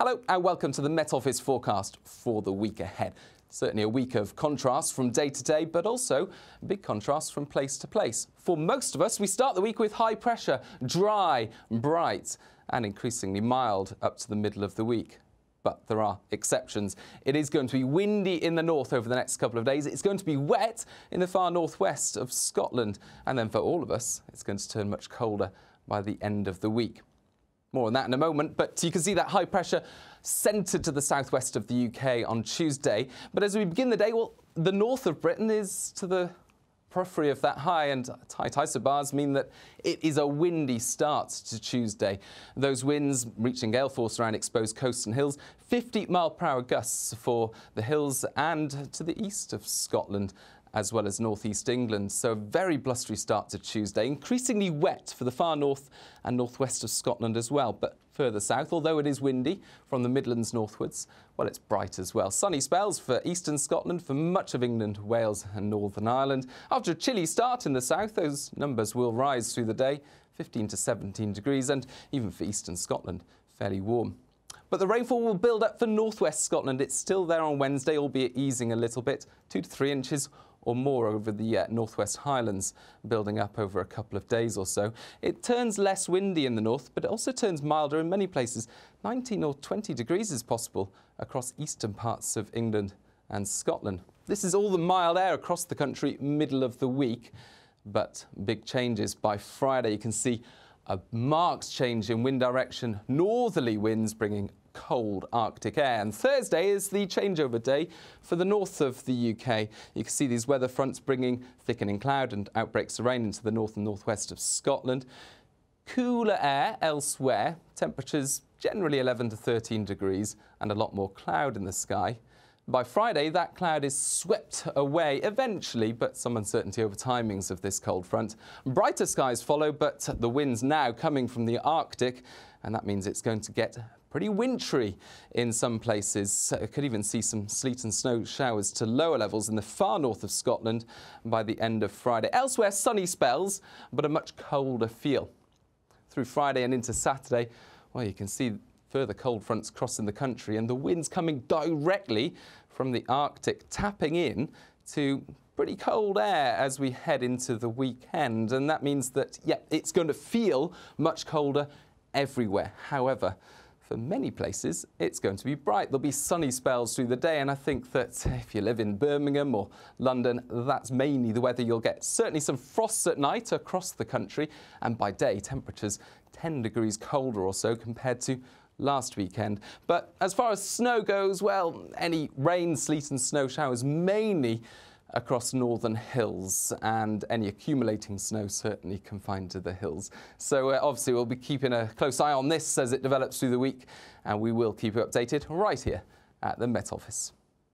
Hello and welcome to the Met Office forecast for the week ahead. Certainly a week of contrast from day to day, but also big contrast from place to place. For most of us, we start the week with high pressure, dry, bright and increasingly mild up to the middle of the week. But there are exceptions. It is going to be windy in the north over the next couple of days. It's going to be wet in the far northwest of Scotland. And then for all of us, it's going to turn much colder by the end of the week. More on that in a moment, but you can see that high pressure centred to the southwest of the UK on Tuesday. But as we begin the day, well, the north of Britain is to the periphery of that high, and tight isobars mean that it is a windy start to Tuesday. Those winds reaching gale force around exposed coasts and hills, 50-mile-per-hour gusts for the hills and to the east of Scotland, as well as northeast England. So a very blustery start to Tuesday, increasingly wet for the far north and northwest of Scotland as well. But further south, although it is windy from the Midlands northwards, well, it's bright as well. Sunny spells for eastern Scotland, for much of England, Wales and Northern Ireland. After a chilly start in the south, those numbers will rise through the day, 15 to 17 degrees, and even for eastern Scotland, fairly warm. But the rainfall will build up for northwest Scotland. It's still there on Wednesday, albeit easing a little bit, 2 to 3 inches or more over the northwest Highlands, building up over a couple of days or so. It turns less windy in the north, but it also turns milder in many places. 19 or 20 degrees is possible across eastern parts of England and Scotland. This is all the mild air across the country middle of the week, but big changes. By Friday, you can see a marked change in wind direction, northerly winds bringing cold Arctic air. And Thursday is the changeover day for the north of the UK. You can see these weather fronts bringing thickening cloud and outbreaks of rain into the north and northwest of Scotland. Cooler air elsewhere, temperatures generally 11 to 13 degrees and a lot more cloud in the sky. By Friday, that cloud is swept away eventually, but some uncertainty over timings of this cold front. Brighter skies follow, but the winds now coming from the Arctic, and that means it's going to get pretty wintry in some places. Could even see some sleet and snow showers to lower levels in the far north of Scotland by the end of Friday. Elsewhere, sunny spells, but a much colder feel. Through Friday and into Saturday, well, you can see further cold fronts crossing the country and the winds coming directly from the Arctic, tapping in to pretty cold air as we head into the weekend. And that means that, yeah, it's going to feel much colder everywhere. However, for many places, it's going to be bright. There'll be sunny spells through the day, and I think that if you live in Birmingham or London, that's mainly the weather you'll get. Certainly some frosts at night across the country, and by day, temperatures 10 degrees colder or so compared to last weekend. But as far as snow goes, well, any rain, sleet and snow showers mainly across northern hills, and any accumulating snow certainly confined to the hills. So obviously we'll be keeping a close eye on this as it develops through the week, and we will keep you updated right here at the Met Office.